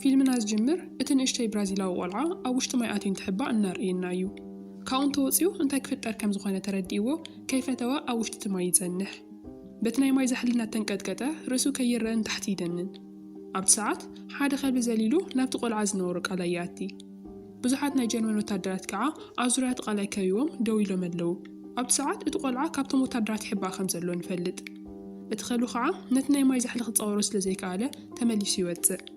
فيلمنا زجمر اتن اشتي برازيلاو قلعة او وشت مايقاتين تحبا النار اينايو كاون توصيو انتا كفتر كم زخونة ترديوه كيف توا او وشت تماي يزنح بتناي ماي زحلنا تنكتكته رسو كيرن تحت يدنن عبد ساعات حاد خلب زليلو نابت قلعة زنورك علياتي بزحات ناي جرمن وتادرات كعا عزرات قلعي كيوم دويلو مدلو عبد ساعات اتقلعة كابتو متادرات حبا خمزلو نفلت اتخلو خعا نتناي ماي زحلق تصورس لزيك على تمليس يوتزق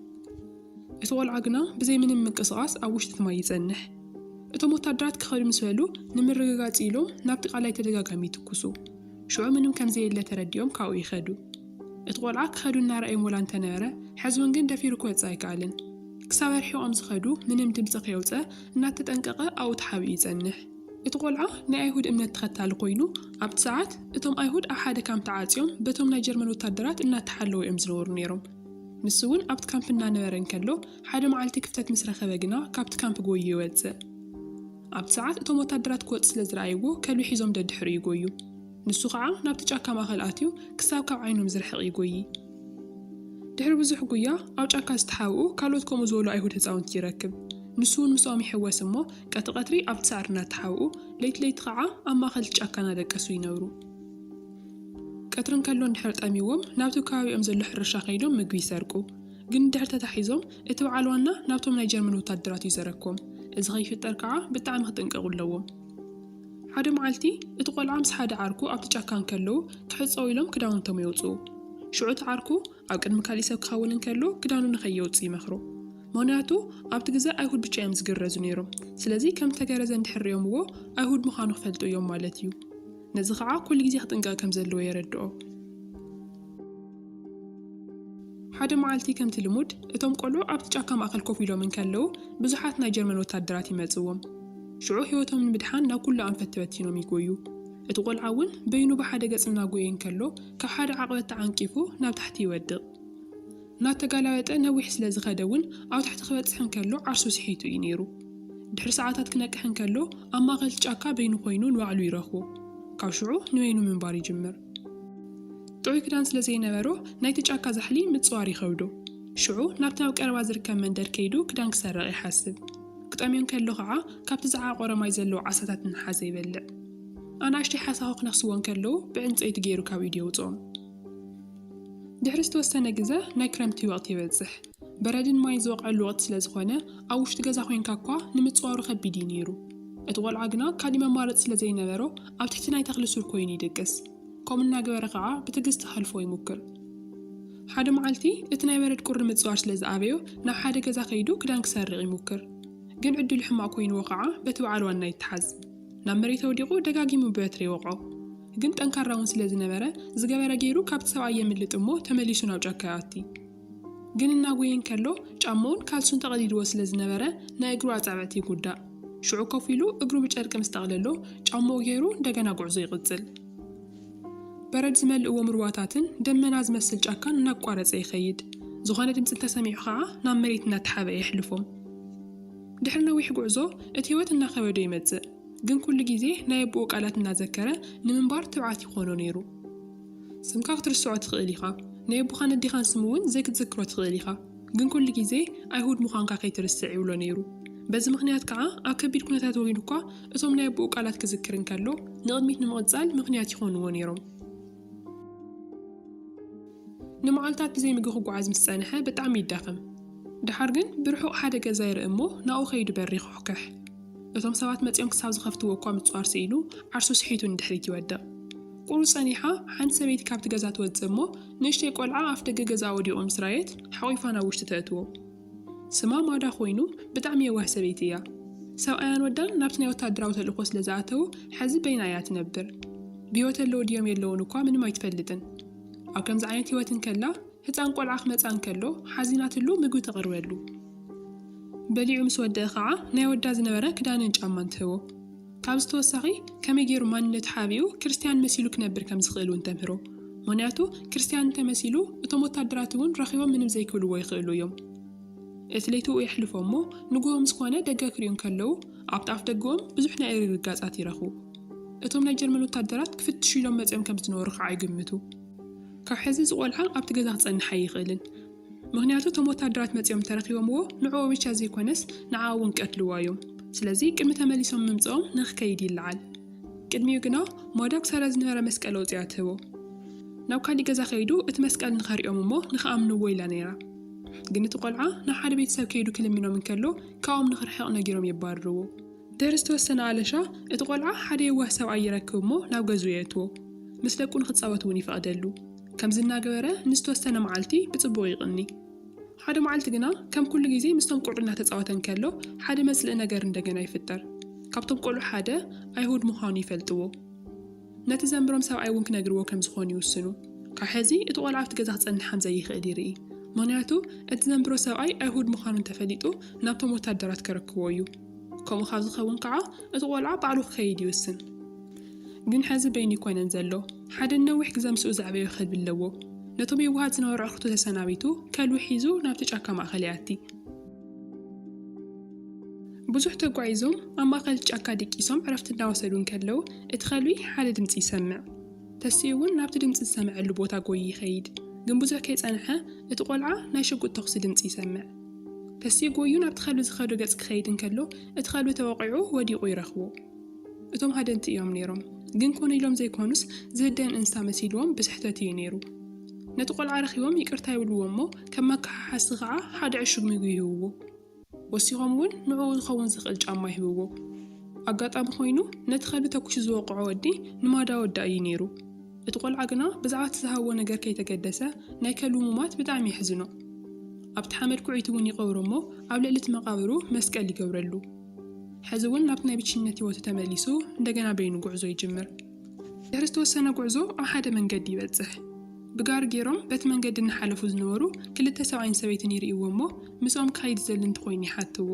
اتوال عقنا بزي من المنقصاص او وشت تماي يزنح اتو متادرات كخلو مسولو نمرغاقات إلوم نابت قلعي تدقاقامي تكسو شعو منهم كم زي اللي ترديهم كاو يخدو اتقولعا كخدو النار اي مولان تنارة حزوان جن دافيرو كوات زايقالن كساور حيو امز خدو منهم دمزق يوزا انات تتنقق او تحاوي يزنح اتقولعا نا ايهود امنت تختال قوينو عبد ساعات اتوم ايهود احاد كام تعاتيوم بتوم نا جرمن وتادرات انات تحلو امزنور نيروم نسوون عبد كامبنا نبرن كلو حاد معالتي كفتت مسرخة بقنا كابت كامب قوي يوزا عبد ساعات اتوم وتادرات كوات سلزرايقو كلو حيزوم دد حرو يقويو نسو قعا نابت جاكا ماخل آتيو كساب كاب عينو مزرحق يقوي دحر بزح قويا أو جاكا استحاوقو كالوت كومو زولو أيهود هزاون تيركب نسوون مسوامي حواس مو قطري أبت سعرنا تحاوقو ليت قعا أما خل جاكا نادكسو ينورو قطرن كالون دحرت أميوم نابتو كاوي أمزلو حرشا خيدوم مقوي ساركو قن دحر تتحيزوم اتو عالوانا نابتو من يجرمن وتادرات يزركوم إذ غيف التركعا بتعم خطنقغو اللوم حدا معلتي اتقول عمس حدا عاركو أبت جاكان كلو كحصو إلهم كداون تم يوصو شعوت عاركو أو قد مكاليسا بخاولن كلو كدانو نخيوصي مخرو موناتو أبت جزاء أيهود بتشي أمز قرزو نيرو سلازي كم تقرزن دحر يوم وو أيهود مخانو خفلتو يوم مالتيو نزخعا كل جزي خطنقا كم زلو يردو حدا معلتي كم تلمود اتوم قولو أبت جاكا مأخل كوفيلو من كلو بزحات نايجرمن وتادراتي مزوم شعو حيوتهم من بدحان نا كل عم فتبتينهم يقويو اتقول عون بينو بحدا قصنا قوين كلو كحدا عقبت عنكيفو ناب تحت يودق نا تقالاوات نوي حسلاز غداون او تحت خبت سحن كلو عرسو سحيتو ينيرو دحر ساعاتات كناكحن كلو اما غلت جاكا بينو خوينو نوعلو يرخو كاو شعو نوينو من باري جمر طوي كدان سلازي نبرو نايت جاكا زحلي متصواري خودو شعو نابتاو كأروازر كمن در كيدو كدان كسرق يحسب كتأمين كاللو غعا كابت زعا قورا ما يزلو عساتات نحازي يبلع أنا أشتي حاساوق نخسوان كاللو بعنت ايت جيرو كاويديو وطوم دحرست وستانا جزا نايكرامتي وقت يبزح بردن ما يزوق الوقت سلازخوانا أو وشت جزا خوين كاكوا نمتصوارو خبيدي نيرو اتغول عقنا كاليما مارت سلازي نبرو أو تحتنا يتخلصو الكوين يدقس كومنا قبر غعا بتقس تخلفو يمكر حدا معالتي اتنا برد كور متصوار سلاز آبيو نا حدا جزا خيدو كدان كسرق يمكر جن عدو الحما كوين وقعه بتوعال وانا يتحز نمري توديقو دقاقي مباتري وقعو جن تنكراون سلاز نبرة زقبرا جيرو كابت سوايا من لتمو تمليسو ناو جاكااتي جن الناقوين كالو جامون كالسون تقديدو سلاز نبرة نا اقرو عزعباتي قدا شعو كوفيلو اقرو بجارك مستغللو جامو جيرو دقنا قعزي غزل برد زمل او مرواتاتن دمنا زمسل جاكان ناقوارز يخيد زغانة دمس تسميع خاعة نامريتنا تحابا يحلفهم دحر نويح قعزو اتهوات الناخبادو يمتزق جن كل جيزي نايبو قالات نازكرة نمنبار تبعاتي خونو نيرو سمكاق ترسعو تخيليخا نايبو خان الديخان سموون زي كتذكرو تخيليخا جن كل جيزي ايهود مخان كاقي ترسعي ولو نيرو بز مخنيات كعا اكبير كنتات وينوكا اتوم نايبو قالات كذكرن كالو نغدميت نمغزال مخنيات يخونو نيرو نمعالتات بزي مقخو قعاز مستانحة بتعم يداخم دحرجن برحق حدا جزاير أمه ناو خيد بريخ حكح اتوم سوات متيون كساب زخفتو وقام تصوار سيلو عرسو سحيتو ندحريك يودا قولو صانيحة حان سبيت كابت جزات ودزمو نشتي قولعا أفتق جزا وديو أمسرايت حويفانا وش تتأتو سما مادا خوينو بتعم يوه سبيتيا سواء ودان نابتنا يوتادراو تلقوس لزاتو حزب بينايات نبر بيوت اللو ديوم يلونو كوا من ما يتفلتن أو كم زعينتي واتن كلا هتان قول عخ متان كلو حزينات اللو مقو تغروالو بليعو مسودة خعا نايودا زنبرا كدان انجامان تهو كابستو وساقي كم يجيرو مان نتحابيو كريستيان مسيلو كنبر كم زخيلو انتمهرو موناتو كريستيان انتمسيلو اتومو تادراتون رخيوا منم زيكولو ويخيلو يوم اتليتو يحلفو مو نقوهم سكوانا دقا كريون كلو عبتعف دقوهم بزوحنا ايري رقاز يرخو اتوم نايجرمنو تادرات كفت شيلو مزيم كم زنو رخع يقمتو كحزز قولعا أبت جزات صن حي خلن ምክንያቱ እቶም ወታደራት መፅኦም ተረኺቦምዎ ንዕኡ ብቻ ዘይኮነስ ንዓዓ እውን ቀትልዎ እዮም። ስለዚ ቅድሚ ተመሊሶም ምምፅኦም ንኽከይድ ይለዓል። ቅድሚኡ ግና ሞዳ ክሳዳ ዝነበረ መስቀል ኣውፅያ ትህቦ። ናብ ካሊእ ገዛ ከይዱ እቲ መስቀል ንኸሪኦም እሞ ንኽኣምንዎ ኢላ ነይራ። ግን እቲ ቆልዓ ናብ ሓደ ቤተሰብ ከይዱ ክልሚኖም እንከሎ ካብኦም ንኽርሕቕ ነጊሮም የባርርዎ። ድሕሪ ዝተወሰነ ኣለሻ እቲ ቆልዓ ሓደ የዋህ ሰብኣይ ይረክብ እሞ ናብ ገዝኡ የእትዎ። ምስ ደቁ ንኽፃወት እውን ይፈቕደሉ። ከምዚ እናገበረ ንዝተወሰነ መዓልቲ ብፅቡቕ ይቕኒ። ሓደ መዓልቲ ግና ከም ኩሉ ግዜ ምስቶም ቆልዑ እናተፃወተ እንከሎ ሓደ መፅልኢ ነገር እንደገና ይፍጠር። ካብቶም ቆልዑ ሓደ ኣይሁድ ምዃኑ ይፈልጥዎ። ነቲ ዘንብሮም ሰብኣይ እውን ክነግርዎ ከም ዝኾኑ ይውስኑ። ካብ ሕዚ እቲ ቆልዓ ኣብቲ ገዛ ክፀንሕ ከም ዘይኽእል ይርኢ። ምክንያቱ እቲ ዘንብሮ ሰብኣይ ኣይሁድ ምዃኑ እንተፈሊጡ ናብቶም ወታደራት ከረክቦ እዩ። ከምኡ ካብ ዝኸውን ከዓ እቲ ቆልዓ ባዕሉ ክኸይድ ይውስን። ግን ሕዚ በይኑ ይኮነን ዘሎ። ሓደ ነዊሕ ግዜ ምስኡ ዘዕበዮ ክህልብ ኣለዎ። ነቶም የዋሃት ዝነበሩ ኣኽርቱ ተሰናቢቱ ከልቢ ሒዙ ናብቲ ጫካ ማእኸል ይኣቲ። ብዙሕ ተጓዒዞም ኣብ ማእኸል ጫካ ድቂሶም ዕረፍቲ እናወሰዱ እንከለዉ እቲ ከልቢ ሓደ ድምፂ ይሰምዕ። ተሲኡ እውን ናብቲ ድምፂ ዝሰምዐሉ ቦታ ጎይ ይኸይድ። ግን ብዙሕ ከይፀንሐ እቲ ቆልዓ ናይ ሽጉጥ ተኽሲ ድምፂ ይሰምዕ። ተሲኡ ጎዩ ናብቲ ከልቢ ዝኸዶ ገጽ ክኸይድ እንከሎ እቲ ከልቢ ተወቂዑ ወዲቑ ይረኽቦ። እቶም ሃደንቲ እዮም ነይሮም። ግን ኮነ ኢሎም ዘይኮኑስ ዝህደን እንስሳ መሲልዎም ብስሕተት እዩ ነይሩ። ነቲ ቆልዓ ረኺቦም ይቅርታ ይብልዎ እሞ ከም መካሓሓሲ ከዓ ሓደ ዕሹግ ምግቢ ይህብዎ። ወሲኾም እውን ንዕኡ ዝኸውን ዝኽእል ጫማ ይህብዎ። ኣጋጣሚ ኮይኑ ነቲ ከልቢ ተኩሽ ዝወቕዖ ወዲ ንማዳ ወዳእ እዩ ነይሩ። እቲ ቆልዓ ግና ብዛዕባ ዝሃብዎ ነገር ከይተገደሰ ናይ ከልቢ ሙማት ብጣዕሚ ይሕዝኖ። ኣብቲ ሓመድ ኩዒቱ እውን ይቐብሮ እሞ ኣብ ልዕሊ እቲ መቓብሩ መስቀል ይገብረሉ። ሕዚ እውን ናብቲ ናይ ብቸኝነት ህይወቱ ተመሊሱ እንደገና በይኑ ጉዕዞ ይጅምር። ድሕሪ ዝተወሰነ ጉዕዞ ኣብ ሓደ መንገዲ ይበፅሕ። ብጋሪ ገይሮም በቲ መንገዲ እናሓለፉ ዝነበሩ ክልተ ሰብኣይን ሰበይትን ይርእይዎ እሞ ምስኦም ክኸይድ ዘሊ እንተኮይኑ ይሓትዎ።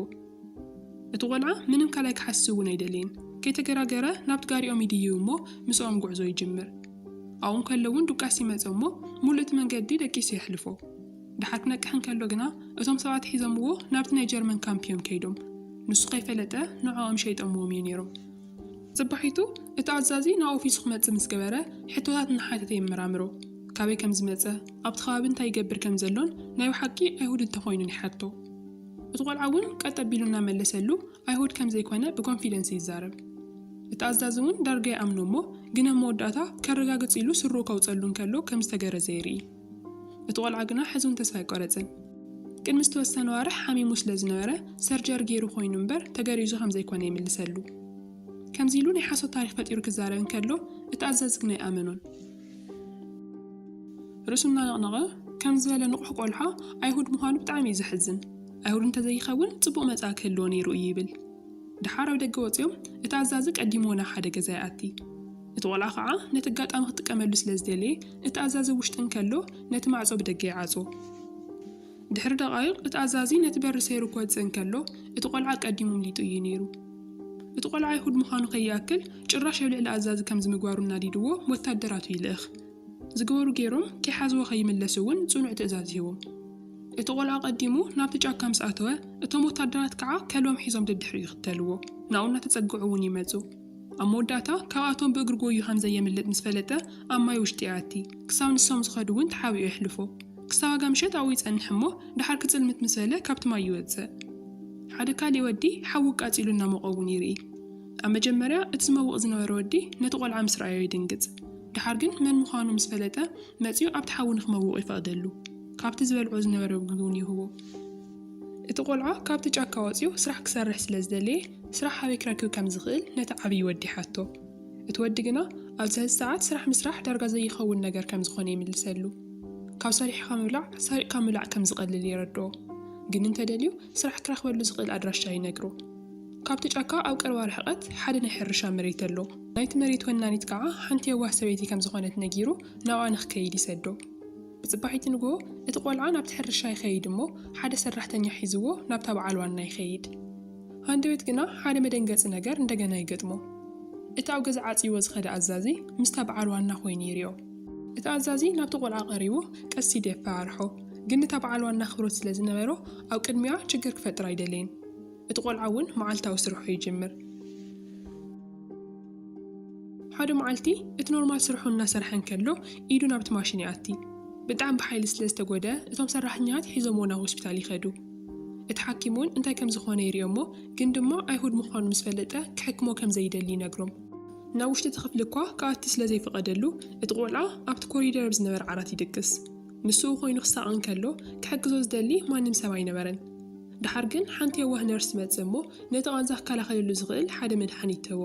እቲ ቆልዓ ምንም ካልኣይ ክሓስብ እውን ኣይደልየን። ከይተገራገረ ናብቲ ጋሪኦም ይድይቡ እሞ ምስኦም ጉዕዞ ይጅምር። ኣብኡ ከሎ እውን ዱቃስ ይመጽ እሞ ሙሉእ እቲ መንገዲ ደቂሱ የሕልፎ። ድሓር ክነቅሕ እንከሎ ግና እቶም ሰባት ሒዞምዎ ናብቲ ናይ ጀርመን ካምፕ እዮም ከይዶም። ንሱ ከይፈለጠ ንዕኦም ሸይጠምዎም እዩ ነይሮም። ጽባሒቱ እቲ ኣዛዚ ናብ ኦፊሱ ክመጽእ ምስ ገበረ ሕቶታት እናሓተተ የመራምሮ። ካበይ ከም ዝመጸ ኣብቲ ከባቢ እንታይ ይገብር ከም ዘሎን ናይ ሓቂ ኣይሁድ እንተኮይኑን ይሓቶ። እቲ ቆልዓ እውን ቀጥ ኣቢሉ እናመለሰሉ ኣይሁድ ከም ዘይኮነ ብኮንፊደንስ ይዛረብ። እቲ ኣዛዚ እውን ዳርጋ ይኣምኖ እሞ ግን መወዳእታ ከረጋግጽ ኢሉ ስሩ ከውፀሉ እንከሎ ከም ዝተገረዘ ይርኢ። እቲ ቆልዓ ግና ሕዙን ተስፋ ኣይቆረፅን። ቅድሚ ዝተወሰነ ዋርሕ ሓሚሙ ስለ ዝነበረ ሰርጀሪ ገይሩ ኮይኑ እምበር ተገሪዙ ከም ዘይኮነ ይምልሰሉ። ከምዚ ኢሉ ናይ ሓሶት ታሪክ ፈጢሩ ክዛረብ እንከሎ እቲ ኣዛዚ ግና ይኣመኖን። ርእሱ እናነቕነቐ ከም ዝበለ ንቑሕ ቆልዓ ኣይሁድ ምዃኑ ብጣዕሚ እዩ ዘሕዝን። ኣይሁድ እንተዘይኸውን ጽቡቕ መጻኢ ክህልዎ ነይሩ እዩ ይብል። ድሓር ኣብ ደገ ወፂኦም እቲ ኣዛዚ ቀዲሞ ናብ ሓደ ገዛ ይኣቲ። እቲ ቆልዓ ከዓ ነቲ ኣጋጣሚ ክጥቀመሉ ስለ ዝደለየ እቲ ኣዛዚ ውሽጢ እንከሎ ነቲ ማዕጾ ብደገ ይዓጾ። ድሕሪ ደቓይቕ እቲ ኣዛዚ ነቲ በሪ ሰይሩ ክወፅእ እንከሎ እቲ ቆልዓ ቀዲሙ ምሊጡ እዩ ነይሩ። እቲ ቆልዓ ኣይሁድ ምዃኑ ከይኣክል ጭራሽ ኣብ ልዕሊ ኣዛዚ ከም ዝምግባሩ እናዲድዎ ወታደራቱ ይልእኽ። ዝገበሩ ገይሮም ከይሓዝዎ ከይምለሱ እውን ጽኑዕ ትእዛዝ ሂቦም። እቲ ቆልዓ ቀዲሙ ናብቲ ጫካ ምስ ኣተወ እቶም ወታደራት ከዓ ከልቦም ሒዞም ድድሕሪ ይኽተልዎ። ናብኡ እናተጸግዑ እውን ይመጹ። ኣብ መወዳእታ ካብኣቶም ብእግሪ ጎዩ ከም ዘየምልጥ ምስ ፈለጠ ኣብ ማይ ውሽጢ ይኣቲ። ክሳብ ንሶም ዝኸዱ እውን ተሓቢኡ የሕልፎ። ክሳብ ኣጋምሸት ኣብኡ ይጸንሕ እሞ ድሓር ክጽልምት ምስ በለ ካብቲ ማይ ይወፅእ። ሓደ ካሊእ ወዲ ሓዊ ቃጺሉ እናሞቐ እውን ይርኢ። ኣብ መጀመርያ እቲ ዝመውቕ ዝነበረ ወዲ ነቲ ቆልዓ ምስ ረኣዮ ይድንግጽ። ድሓር ግን መን ምዃኑ ምስ ፈለጠ መጺኡ ኣብቲ ሓዊ ንኽመውቕ ይፈቕደሉ። ካብቲ ዝበልዖ ዝነበረ ምግቡን ይህቦ። እቲ ቆልዓ ካብቲ ጫካ ወፂኡ ስራሕ ክሰርሕ ስለ ዝደለየ ስራሕ ሓበይ ክረክብ ከም ዝኽእል ነቲ ዓብይ ወዲ ሓቶ። እቲ ወዲ ግና ኣብዚ ሕዚ ሰዓት ስራሕ ምስራሕ ዳርጋ ዘይኸውን ነገር ከም ዝኾነ ይምልሰሉ። ካብ ሰሪሕካ ምብላዕ ሰሪቕካ ምብላዕ ከም ዝቐልል ይረድኦ። ግን እንተደልዩ ስራሕ ክረኽበሉ ዝኽእል ኣድራሻ ይነግሮ። ካብቲ ጫካ ኣብ ቀረባ ርሕቐት ሓደ ናይ ሕርሻ መሬት ኣሎ። ናይቲ መሬት ወናኒት ከዓ ሓንቲ የዋህ ሰበይቲ ከም ዝኾነት ነጊሩ ናብኣ ንኽከይድ ይሰዶ። ብጽባሒት ንግሆ እቲ ቆልዓ ናብቲ ሕርሻ ይኸይድ እሞ ሓደ ሰራሕተኛ ሒዝዎ ናብታ በዓል ዋና ይኸይድ። ሃንደበት ግና ሓደ መደንገፂ ነገር እንደገና ይገጥሞ። እቲ ኣብ ገዛ ዓፂዎ ዝኸደ ኣዛዚ ምስታ በዓል ዋና ኮይኑ ይርዮ። እቲ ኣዛዚ ናብቲ ቆልዓ ቀሪቡ ቀስ ኢሉ የፈራርሖ። ግን እታ በዓል ዋና ክብሮት ስለ ዝነበሮ ኣብ ቅድሚያ ችግር ክፈጥር ኣይደለየን። እቲ ቆልዓ እውን መዓልታዊ ስርሑ ይጅምር። ሓደ መዓልቲ እቲ ኖርማል ስርሑ እናሰርሐ እንከሎ ኢዱ ናብቲ ማሽን ይኣቲ። ብጣዕሚ ብሓይሊ ስለ ዝተጎደ እቶም ሰራሕተኛታት ሒዞምዎ ናብ ሆስፒታል ይኸዱ። እቲ ሓኪም እውን እንታይ ከም ዝኾነ ይሪኦሞ ግን ድማ ኣይሁድ ምዃኑ ምስ ፈለጠ ክሕክሞ ከም ዘይደሊ ይነግሮም። ናብ ውሽጢ እቲ ክፍሊ እኳ ከኣቲ ስለ ዘይፈቐደሉ እቲ ቆልዓ ኣብቲ ኮሪደር ብዝነበረ ዓራት ይድቅስ። ንስኡ ኮይኑ ክሳቕ እንከሎ ክሕግዞ ዝደሊ ማንም ሰብ ኣይነበረን። ድሓር ግን ሓንቲ የዋህ ነርስ ትመጽእ እሞ ነቲ ቃንዛ ክከላኸለሉ ዝኽእል ሓደ መድሓኒት ተቦ።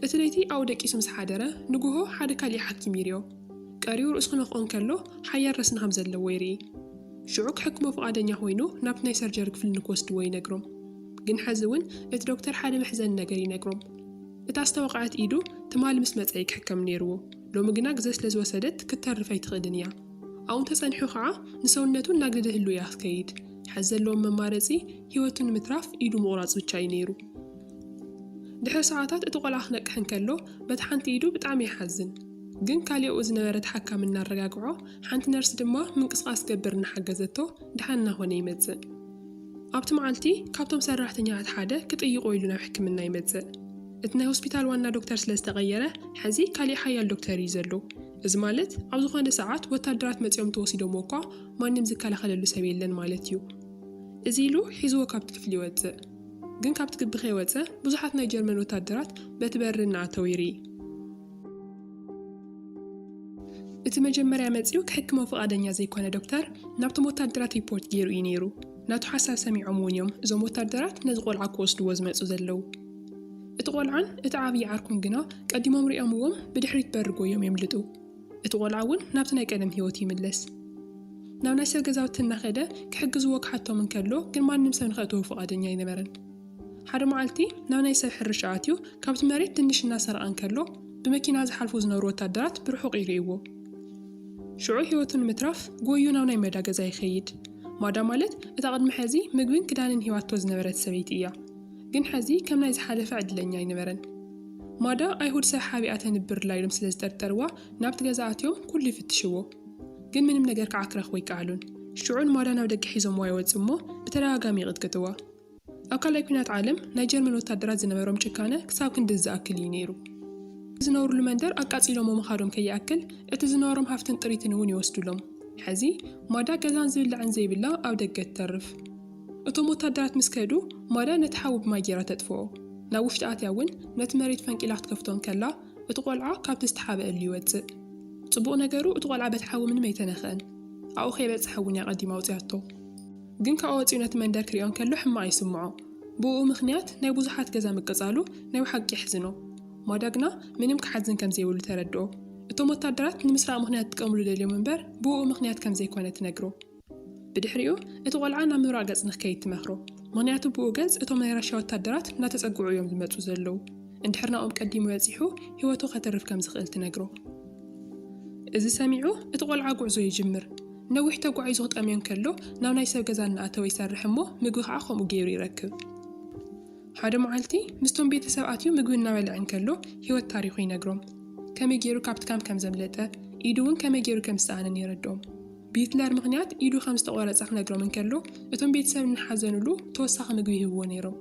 እቲ ለይቲ ኣብኡ ደቂሱ ምስ ሓደረ ንጉሆ ሓደ ካሊእ ሓኪም ይሪኦ። ቀሪኡ ርእሱ ክነኽኦ እንከሎ ሓያል ረስኒ ከም ዘለዎ ይርኢ። ሽዑ ክሕክሞ ፈቓደኛ ኮይኑ ናብቲ ናይ ሰርጀሪ ክፍሊ ንክወስድዎ ይነግሮም። ግን ሕዚ እውን እቲ ዶክተር ሓደ መሕዘኒ ነገር ይነግሮም። እታ ዝተወቃዕት ኢዱ ትማሊ ምስ መጽ ክሕከም ነይርዎ። ሎሚ ግና ግዜ ስለ ዝወሰደት ክትተርፍ ኣይትኽእልን እያ። ኣብኡ ተጸኒሑ ከዓ ንሰውነቱ እናግደደ ህሉ እያ ክትከይድ። ሕዚ ዘለዎም መማረፂ ህይወቱ ንምትራፍ ኢዱ ምቑራፅ ብቻ እዩ ነይሩ። ድሕሪ ሰዓታት እቲ ቆልዓ ክነቅሕ እንከሎ በቲ ሓንቲ ኢዱ ብጣዕሚ ይሓዝን። ግን ካሊኡ ዝነበረት ሓካም እናረጋግዖ ሓንቲ ነርስ ድማ ምንቅስቃስ ገብር እናሓገዘቶ ድሓን እናኾነ ይመጽእ። ኣብቲ መዓልቲ ካብቶም ሰራሕተኛታት ሓደ ክጥይቆ ኢሉ ናብ ሕክምና ይመጽእ። እቲ ናይ ሆስፒታል ዋና ዶክተር ስለ ዝተቐየረ ሕዚ ካሊእ ሓያል ዶክተር እዩ ዘሎ። እዚ ማለት ኣብ ዝኾነ ሰዓት ወታደራት መፂኦም ተወሲዶሞ እኳ ማንም ዝከላኸለሉ ሰብ የለን ማለት እዩ። እዚ ኢሉ ሒዝዎ ካብቲ ክፍሊ ይወፅእ። ግን ካብቲ ግቢ ከይወፅእ ብዙሓት ናይ ጀርመን ወታደራት በቲ በሪ እናኣተው ይርኢ። እቲ መጀመርያ መፂኡ ክሕክሞ ፈቓደኛ ዘይኮነ ዶክተር ናብቶም ወታደራት ሪፖርት ገይሩ እዩ ነይሩ። ናቱ ሓሳብ ሰሚዖም እውን እዮም እዞም ወታደራት ነዚ ቆልዓ ክወስድዎ ዝመፁ ዘለው። እቲ ቆልዓን እቲ ዓብዪ ዓርኩን ግና ቀዲሞም ሪኦምዎም ብድሕሪት በሪ ጎዮም የምልጡ። እቲ ቆልዓ እውን ናብቲ ናይ ቀደም ህይወት ይምለስ። ናብ ናይ ሰብ ገዛውቲ እናኸደ ክሕግዝዎ ክሓቶም እንከሎ ግን ማንም ሰብ ንኸእትዎ ፈቓደኛ ኣይነበረን። ሓደ መዓልቲ ናብ ናይ ሰብ ሕርሻ ኣትዩ ካብቲ መሬት ትንሽ እናሰርቐ እንከሎ ብመኪና ዝሓልፉ ዝነበሩ ወታደራት ብርሑቕ ይርእይዎ። ሽዑ ህይወቱ ንምትራፍ ጎዩ ናብ ናይ መዳ ገዛ ይኸይድ። ማዳ ማለት እታ ቅድሚ ሕዚ ምግብን ክዳንን ሂዋቶ ዝነበረት ሰበይቲ እያ። ግን ሕዚ ከም ናይ ዝሓለፈ ዕድለኛ ኣይነበረን። ማዳ ኣይሁድ ሰብ ሓቢኣ ተንብር ላይሎም ስለ ዝጠርጠርዋ ናብቲ ገዛ ኣትዮም ኩሉ ይፍትሽዎ። ግን ምንም ነገር ከዓ ክረኽቦ ይከኣሉን። ሽዑን ማዳ ናብ ደገ ሒዞምዋ ይወፅእ እሞ ብተደጋጋሚ ይቕጥቅጥዋ። ኣብ ካልኣይ ኩናት ዓለም ናይ ጀርመን ወታደራት ዝነበሮም ጭካነ ክሳብ ክንድዚ ዝኣክል እዩ ነይሩ። ዝነብሩሉ መንደር ኣቃፂሎሞ ምኻዶም ከይኣክል እቲ ዝነበሮም ሃፍትን ጥሪትን እውን ይወስዱሎም። ሕዚ ማዳ ገዛን ዝብላዕን ዘይብላ ኣብ ደገ ትተርፍ። እቶም ወታደራት ምስ ከዱ ማዳ ነቲ ሓዊ ብማይ ጌራ ተጥፍኦ። ናብ ውሽጢ ኣትያ እውን ነቲ መሬት ፈንቂላ ክትከፍቶም ከላ እቲ ቆልዓ ካብቲ ዝተሓበአሉ ይወፅእ። ጽቡቕ ነገሩ እቲ ቆልዓ በቲ ሓዊ ምንም ኣይተነኽአን። ኣብኡ ከይበፅሐ እውን እያ ቀዲማ ኣውፅያቶ። ግን ካብኡ ወፂኡ ነቲ መንደር ክሪኦ እንከሎ ሕማቕ ይስምዖ። ብኡ ምኽንያት ናይ ብዙሓት ገዛ ምቅፃሉ ናይ ሓቂ ይሕዝኖ። ማዳ ግና ምንም ክሓዝን ከም ዘይብሉ ተረድኦ። እቶም ወታደራት ንምስራቅ ምኽንያት ጥቀምሉ ደልዮም እምበር ብኡ ምኽንያት ከም ዘይኮነ ትነግሮ። ብድሕሪኡ እቲ ቆልዓ ናብ ምብራቕ ገጽ ንኽከይድ ትመኽሮ። ምኽንያቱ ብኡ ገጽ እቶም ናይ ራሽያ ወታደራት እናተጸጉዑ እዮም ዝመፁ ዘለው። እንድሕር ናኦም ቀዲሙ በፂሑ ህይወቱ ከተርፍ ከም ዝኽእል ትነግሮ። እዚ ሰሚዑ እቲ ቆልዓ ጉዕዞ ይጅምር። ነዊሕ ተጓዒዙ ክጠምዮ እንከሎ ናብ ናይ ሰብ ገዛ እናኣተወ ይሰርሕ እሞ ምግቢ ከዓ ከምኡ ገይሩ ይረክብ። ሓደ መዓልቲ ምስቶም ቤተሰብ ኣትዩ ምግቢ እናበልዕ እንከሎ ህይወት ታሪኹ ይነግሮም። ከመይ ገይሩ ካብቲ ካምፕ ከም ዘምለጠ ኢዱ እውን ከመይ ገይሩ ከም ዝተኣነን ይረድኦም። ብሂትለር ምኽንያት ኢዱ ከም ዝተቆረፀ ክነግሮም እንከሎ እቶም ቤተሰብ እናሓዘንሉ ተወሳኺ ምግቢ ይህብዎ ነይሮም።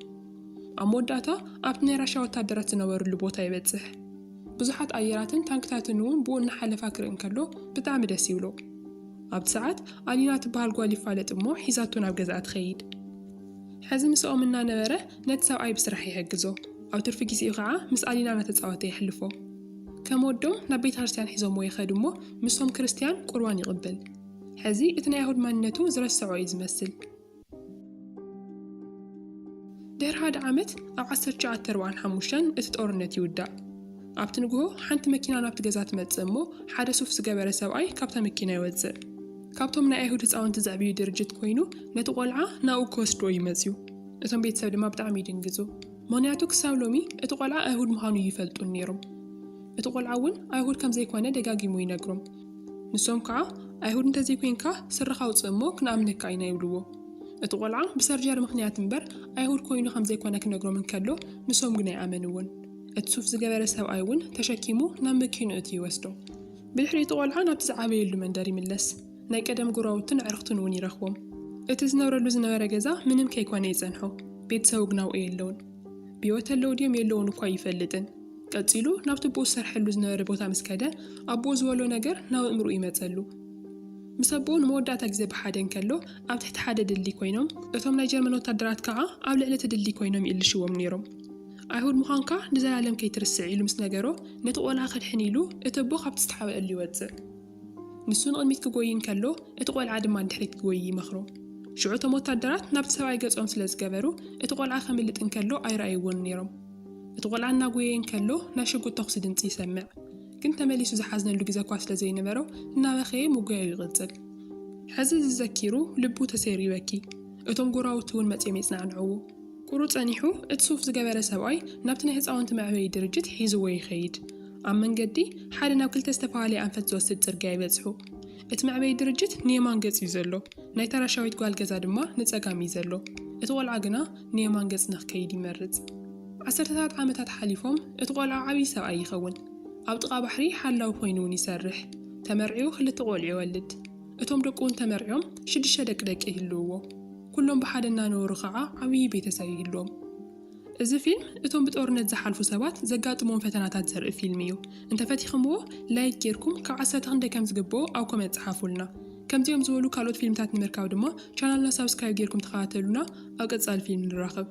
ኣብ መወዳእታ ኣብቲ ናይ ራሽያ ወታደራት ዝነበሩሉ ቦታ ይበፅሕ። ብዙሓት ኣየራትን ታንክታትን እውን ብኡ እናሓለፋ ክርኢ እንከሎ ብጣዕሚ ደስ ይብሎ። ኣብቲ ሰዓት ኣሊና ትበሃል ጓል ይፋለጥ እሞ ሒዛቶ ናብ ገዛ ትኸይድ። ሕዚ ምስኦም እናነበረ ነቲ ሰብኣይ ብስራሕ ይሕግዞ። ኣብ ትርፊ ጊዜኡ ከዓ ምስ ኣሊና እናተፃወተ ይሕልፎ። ከም ወዶም ናብ ቤተ ክርስቲያን ሒዞምዎ ይኸዱ እሞ ምስቶም ክርስቲያን ቁርባን ይቕበል። ሕዚ እቲ ናይ ኣይሁድ ማንነቱ ዝረስዖ እዩ ዝመስል። ድሕሪ ሓደ ዓመት ኣብ 1945 እቲ ጦርነት ይውዳእ። ኣብቲ ንግሆ ሓንቲ መኪና ናብቲ ገዛ ትመጽእ እሞ ሓደ ሱፍ ዝገበረ ሰብኣይ ካብታ መኪና ይወፅእ። ካብቶም ናይ ኣይሁድ ህፃውንቲ ዘዕብዩ ድርጅት ኮይኑ ነቲ ቆልዓ ናብኡ ክወስድዎ ይመፅዩ። እቶም ቤተሰብ ድማ ብጣዕሚ ይድንግፁ። ምኽንያቱ ክሳብ ሎሚ እቲ ቆልዓ ኣይሁድ ምዃኑ ይፈልጡን ነይሮም። እቲ ቆልዓ እውን ኣይሁድ ከም ዘይኮነ ደጋጊሙ ይነግሮም። ንሶም ከዓ ኣይሁድ እንተዘይኮንካ ስርኻ ውፅእ እሞ ክንኣምነካ ኢና ይብልዎ። እቲ ቆልዓ ብሰርጀሪ ምኽንያት እምበር ኣይሁድ ኮይኑ ከም ዘይኮነ ክነግሮም እንከሎ ንሶም ግን ኣይኣመንዎን። እቲ ሱፍ ዝገበረ ሰብኣይ እውን ተሸኪሙ ናብ መኪንኡ እቲ ይወስዶ። ብድሕሪ እቲ ቆልዓ ናብቲ ዝዓበየሉ መንደር ይምለስ። ናይ ቀደም ጉራውትን ዕርኽትን እውን ይረኽቦም። እቲ ዝነብረሉ ዝነበረ ገዛ ምንም ከይኮነ ይጸንሖ። ቤተሰቡ ግን ኣብኡ የለውን። ብሂወት ኣለዉ ድዮም የለውን እኳ ይፈልጥን። ቀፂሉ ናብቲ ቦ ዝሰርሐሉ ዝነበረ ቦታ ምስ ከደ ኣቦ ዝበሎ ነገር ናብ እምሩ ይመፀሉ ምስ ኣቦ ንመወዳእታ ግዜ ብሓደ እንከሎ ኣብ ትሕቲ ሓደ ድልድል ኮይኖም እቶም ናይ ጀርመን ወታደራት ከዓ ኣብ ልዕሊ እቲ ድልድል ኮይኖም ይልሽዎም ነይሮም ኣይሁድ ምዃንካ ንዘላለም ከይትርስዕ ኢሉ ምስ ነገሮ ነቲ ቆልዓ ከድሕን ኢሉ እቲ ኣቦ ካብቲ ዝተሓበአሉ ይወፅእ ንሱ ንቕድሚት ክጎይ እንከሎ እቲ ቆልዓ ድማ ንድሕሪት ክጎይ ይመኽሮ ሽዑ እቶም ወታደራት ናብቲ ሰብኣይ ገጾም ስለ ዝገበሩ እቲ ቆልዓ ከምልጥ እንከሎ ኣይረኣይዎን ነይሮም እቲ ቆልዓ እናጎየ እንከሎ ናይ ሽጉጥ ተኹሲ ድምፂ ይሰምዕ ግን ተመሊሱ ዝሓዝነሉ ግዜ እኳ ስለ ዘይነበሮ እናበኸየ ምጉያዩ ይቕፅል ሕዚ ዝዘኪሩ ልቡ ተሰይሩ ይበኪ እቶም ጎራውቲ እውን መፂኦም የጽናዕንዕዎ ቁሩ ጸኒሑ እቲ ሱፍ ዝገበረ ሰብኣይ ናብቲ ናይ ህፃውንቲ መዕበዪ ድርጅት ሒዝዎ ይኸይድ ኣብ መንገዲ ሓደ ናብ ክልተ ዝተፈላልየ ኣንፈት ዝወስድ ጽርግያ ይበጽሑ እቲ መዕበዪ ድርጅት ንየማን ገጽ እዩ ዘሎ ናይ ተራሻዊት ጓል ገዛ ድማ ንጸጋም እዩ ዘሎ እቲ ቆልዓ ግና ንየማን ገጽ ንኽከይድ ይመርጽ ዓሰርተታት ዓመታት ሓሊፎም እቲ ቆልዓ ዓብዪ ሰብኣይ ይኸውን ኣብ ጥቓ ባሕሪ ሓላዊ ኮይኑ እውን ይሰርሕ ተመርዒዩ 2 ቆልዑ ይወልድ እቶም ደቁ እውን ተመርዒዮም 6 ደቂ ይህልውዎ ኩሎም ብሓደ እናነብሩ ከዓ ዓብዪ ቤተሰብ ይህልዎም እዚ ፊልም እቶም ብጦርነት ዝሓልፉ ሰባት ዘጋጥሞም ፈተናታት ዘርኢ ፊልም እዩ እንተፈቲኽምዎ ላይክ ጌርኩም ካብ 10 ክንደይ ከም ዝግብኦ ኣብ ኮሜንት ጻሓፉልና ከምዚኦም ዝበሉ ካልኦት ፊልምታት ንምርካብ ድማ ቻናልና ሳብስክራይብ ጌርኩም ተኸታተሉና ኣብ ቀጻሊ ፊልም ንራኸብ